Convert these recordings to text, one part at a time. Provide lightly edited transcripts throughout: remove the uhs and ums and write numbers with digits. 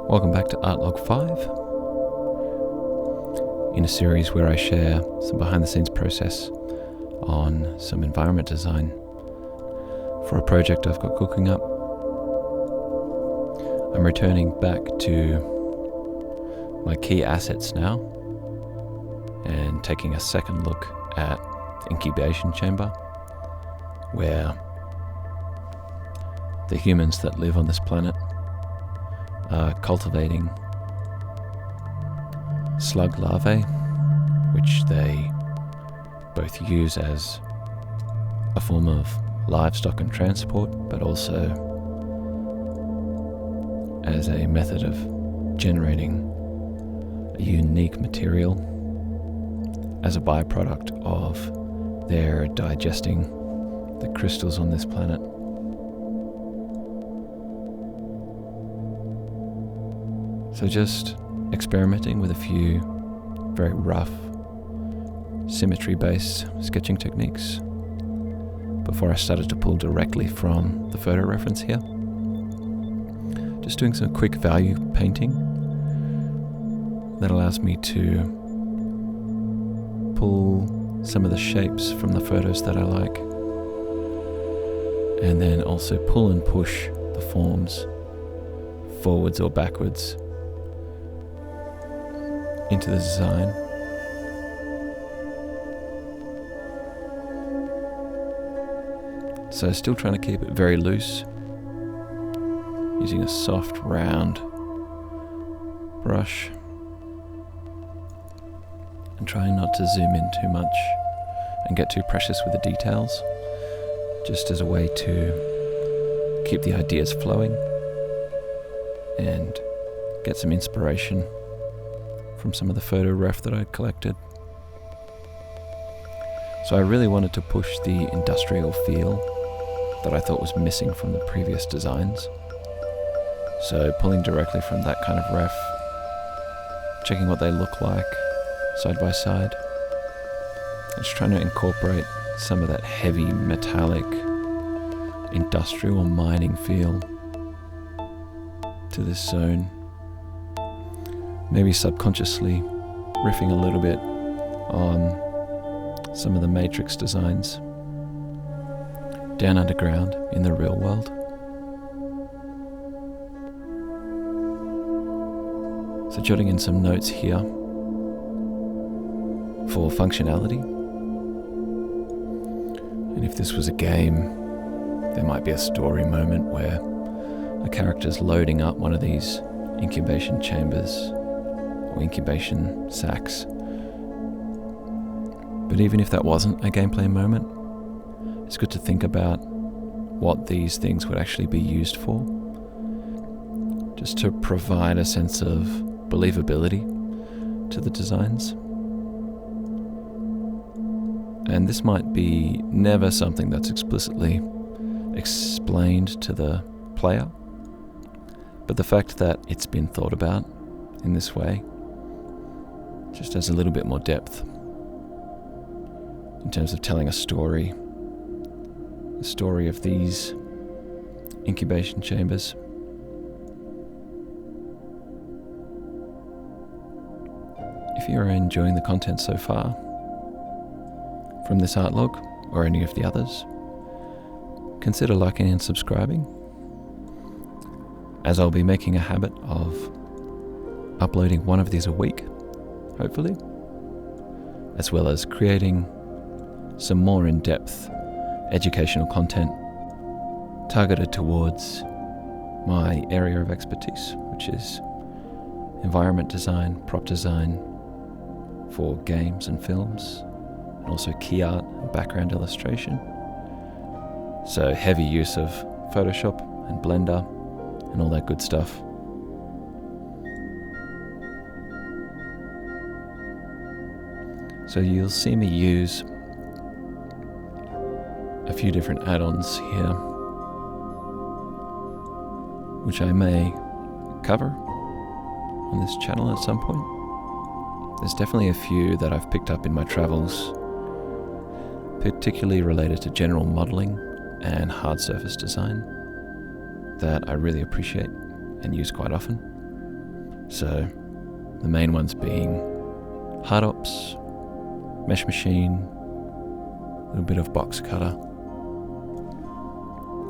Welcome back to Artlog 5, in a series where I share some behind the scenes process on some environment design for a project I've got cooking up. I'm returning back to my key assets now and taking a second look at incubation chamber, where the humans that live on this planet are cultivating slug larvae, which they both use as a form of livestock and transport, but also as a method of generating a unique material as a byproduct of their digesting the crystals on this planet. So just experimenting with a few very rough symmetry-based sketching techniques before I started to pull directly from the photo reference here. Just doing some quick value painting that allows me to pull some of the shapes from the photos that I like, and then also pull and push the forms forwards or backwards into the design. So still trying to keep it very loose, using a soft round brush and trying not to zoom in too much and get too precious with the details, just as a way to keep the ideas flowing and get some inspiration from some of the photo ref that I'd collected. So I really wanted to push the industrial feel that I thought was missing from the previous designs. So pulling directly from that kind of ref, checking what they look like side by side, and just trying to incorporate some of that heavy metallic industrial mining feel to this zone. Maybe subconsciously riffing a little bit on some of the matrix designs down underground in the real world. So jotting in some notes here for functionality. And if this was a game, there might be a story moment where a character's loading up one of these incubation chambers or incubation sacks. But even if that wasn't a gameplay moment, it's good to think about what these things would actually be used for, just to provide a sense of believability to the designs. And this might be never something that's explicitly explained to the player, but the fact that it's been thought about in this way just adds a little bit more depth in terms of telling a story, the story of these incubation chambers. If you're enjoying the content so far from this art log or any of the others, consider liking and subscribing, as I'll be making a habit of uploading one of these a week, hopefully, as well as creating some more in-depth educational content targeted towards my area of expertise, which is environment design, prop design for games and films, and also key art and background illustration. So heavy use of Photoshop and Blender and all that good stuff. So you'll see me use a few different add-ons here, which I may cover on this channel at some point. There's definitely a few that I've picked up in my travels, particularly related to general modeling and hard surface design, that I really appreciate and use quite often. So the main ones being hard ops, mesh machine, a little bit of box cutter,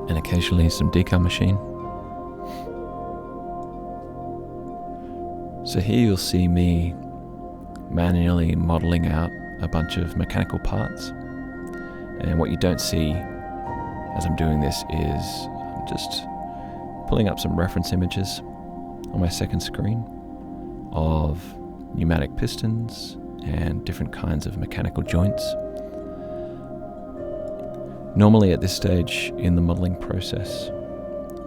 and occasionally some decal machine. So here you'll see me manually modeling out a bunch of mechanical parts. And what you don't see as I'm doing this is I'm just pulling up some reference images on my second screen of pneumatic pistons and different kinds of mechanical joints. Normally at this stage in the modeling process,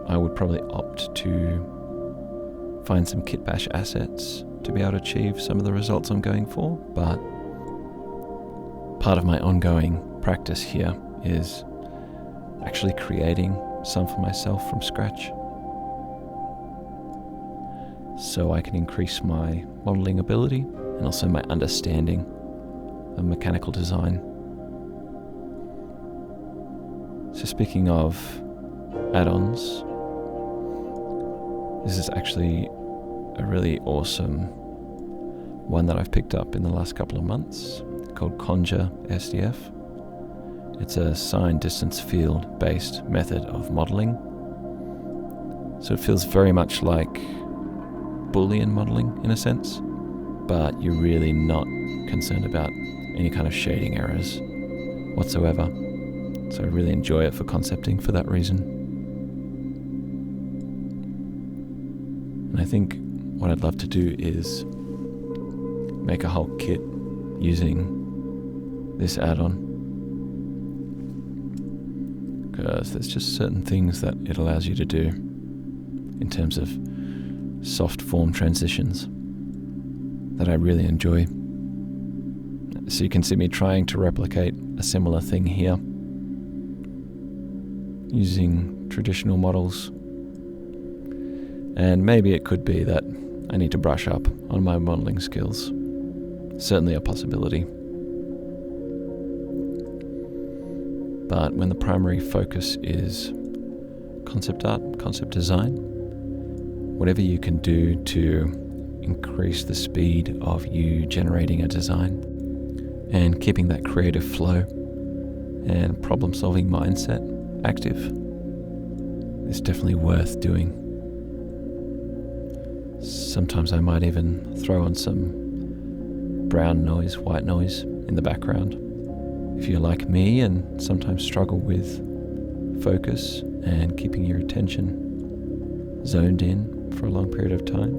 I would probably opt to find some kit bash assets to be able to achieve some of the results I'm going for, but part of my ongoing practice here is actually creating some for myself from scratch, so I can increase my modeling ability and also my understanding of mechanical design. So speaking of add-ons, this is actually a really awesome one that I've picked up in the last couple of months called Conjure SDF. It's a sign distance field based method of modeling. So it feels very much like Boolean modeling in a sense, but you're really not concerned about any kind of shading errors whatsoever. So I really enjoy it for concepting for that reason. And I think what I'd love to do is make a whole kit using this add-on, because there's just certain things that it allows you to do in terms of soft form transitions that I really enjoy. So you can see me trying to replicate a similar thing here using traditional models. And maybe it could be that I need to brush up on my modeling skills. Certainly a possibility. But when the primary focus is concept art, concept design, whatever you can do to increase the speed of you generating a design and keeping that creative flow and problem-solving mindset active is definitely worth doing. Sometimes I might even throw on some brown noise, white noise in the background. If you're like me and sometimes struggle with focus and keeping your attention zoned in for a long period of time,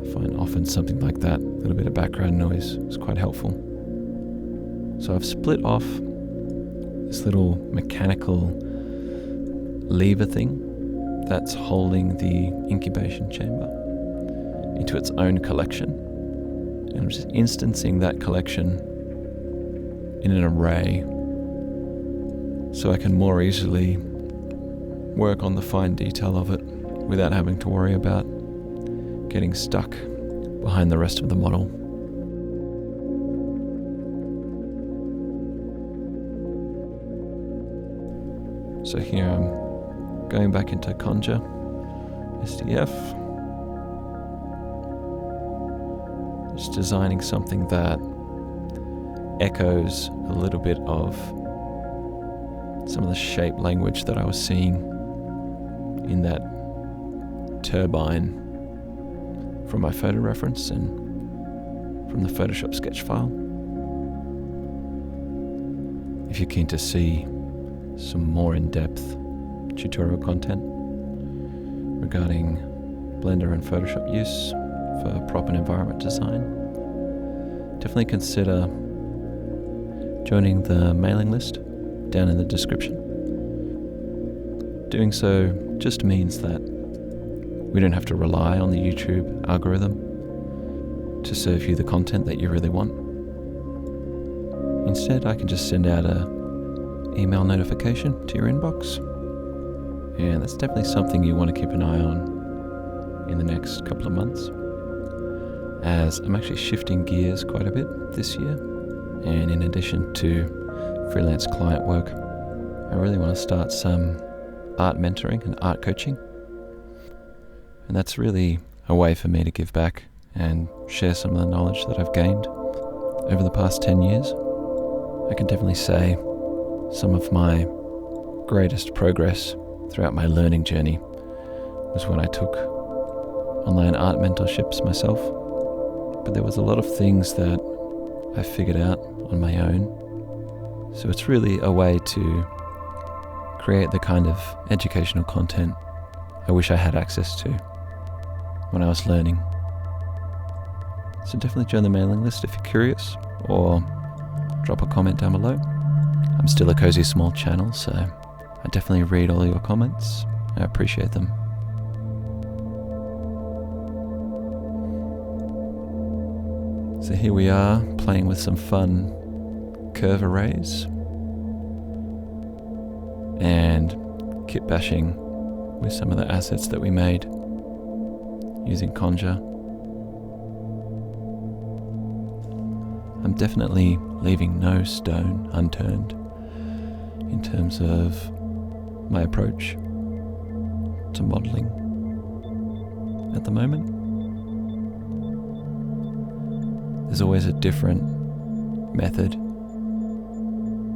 I find often something like that, a little bit of background noise, is quite helpful. So I've split off this little mechanical lever thing that's holding the incubation chamber into its own collection. And I'm just instancing that collection in an array so I can more easily work on the fine detail of it without having to worry about getting stuck behind the rest of the model. So here I'm going back into Conjure SDF, just designing something that echoes a little bit of some of the shape language that I was seeing in that turbine from my photo reference and from the Photoshop sketch file. If you're keen to see some more in-depth tutorial content regarding Blender and Photoshop use for prop and environment design, definitely consider joining the mailing list down in the description. Doing so just means that we don't have to rely on the YouTube algorithm to serve you the content that you really want. Instead, I can just send out a email notification to your inbox, and that's definitely something you want to keep an eye on in the next couple of months, as I'm actually shifting gears quite a bit this year. And in addition to freelance client work, I really want to start some art mentoring and art coaching. And that's really a way for me to give back and share some of the knowledge that I've gained over the past 10 years. I can definitely say some of my greatest progress throughout my learning journey was when I took online art mentorships myself. But there was a lot of things that I figured out on my own. So it's really a way to create the kind of educational content I wish I had access to when I was learning. So definitely join the mailing list if you're curious, or drop a comment down below. I'm still a cozy small channel, so I definitely read all your comments. I appreciate them. So here we are, playing with some fun curve arrays and kit bashing with some of the assets that we made using Conjure. I'm definitely leaving no stone unturned in terms of my approach to modeling at the moment. There's always a different method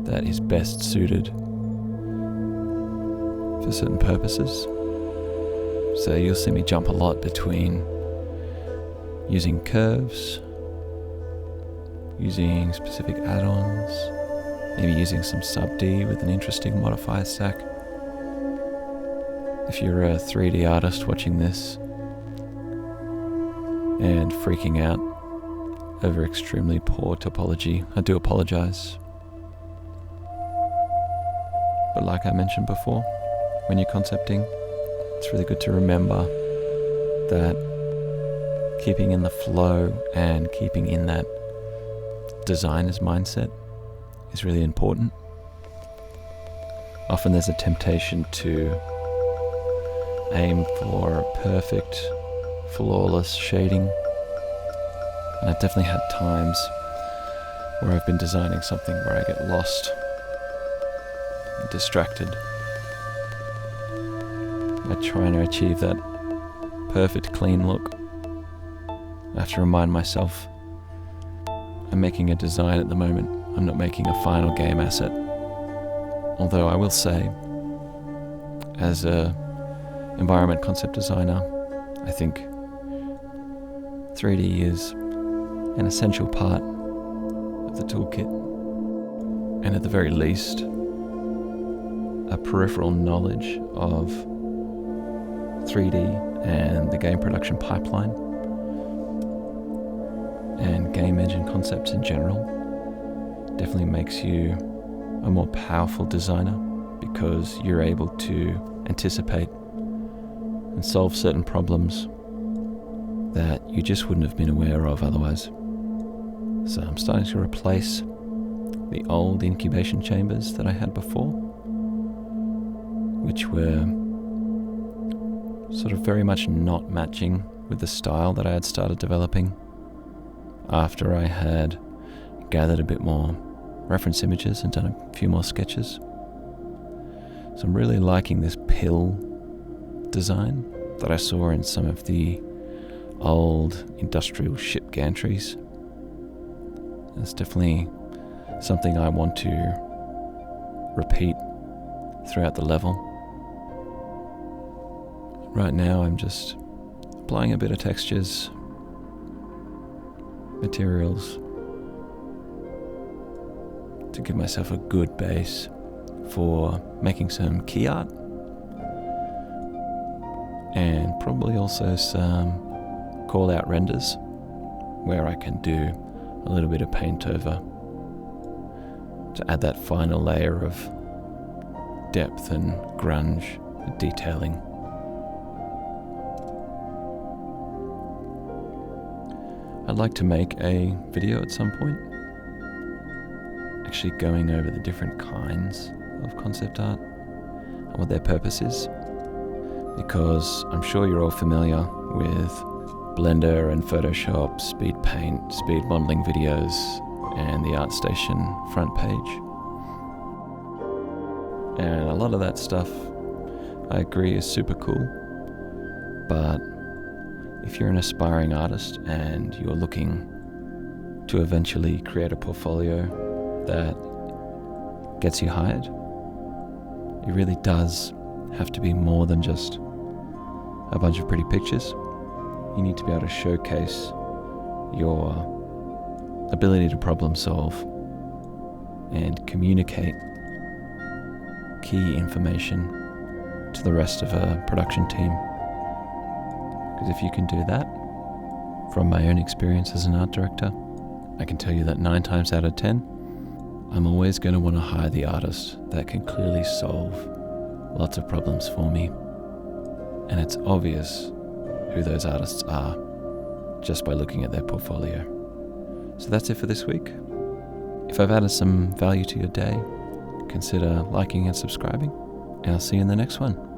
that is best suited for certain purposes. So you'll see me jump a lot between using curves, using specific add-ons, maybe using some sub-D with an interesting modifier stack. If you're a 3D artist watching this and freaking out over extremely poor topology, I do apologize. But like I mentioned before, when you're concepting, it's really good to remember that keeping in the flow and keeping in that designer's mindset is really important. Often there's a temptation to aim for perfect, flawless shading. And I've definitely had times where I've been designing something where I get lost and distracted by trying to achieve that perfect, clean look. I have to remind myself I'm making a design at the moment. I'm not making a final game asset. Although I will say, as a environment concept designer, I think 3D is an essential part of the toolkit, and at the very least, a peripheral knowledge of 3D and the game production pipeline and game engine concepts in general definitely makes you a more powerful designer, because you're able to anticipate and solve certain problems that you just wouldn't have been aware of otherwise. So I'm starting to replace the old incubation chambers that I had before, which were sort of very much not matching with the style that I had started developing after I had gathered a bit more reference images and done a few more sketches. So I'm really liking this pill design that I saw in some of the old industrial ship gantries. It's definitely something I want to repeat throughout the level. Right now I'm just applying a bit of textures, materials, to give myself a good base for making some key art, and probably also some call out renders where I can do a little bit of paint over to add that final layer of depth and grunge and detailing. I'd like to make a video at some point actually going over the different kinds of concept art and what their purpose is, because I'm sure you're all familiar with Blender and Photoshop, speed paint, speed modeling videos, and the ArtStation front page. And a lot of that stuff I agree is super cool, but If you're an aspiring artist and you're looking to eventually create a portfolio that gets you hired, it really does have to be more than just a bunch of pretty pictures. You need to be able to showcase your ability to problem solve and communicate key information to the rest of a production team. Because if you can do that, from my own experience as an art director, I can tell you that 9 times out of 10, I'm always going to want to hire the artist that can clearly solve lots of problems for me. And it's obvious who those artists are just by looking at their portfolio. So that's it for this week. If I've added some value to your day, consider liking and subscribing, and I'll see you in the next one.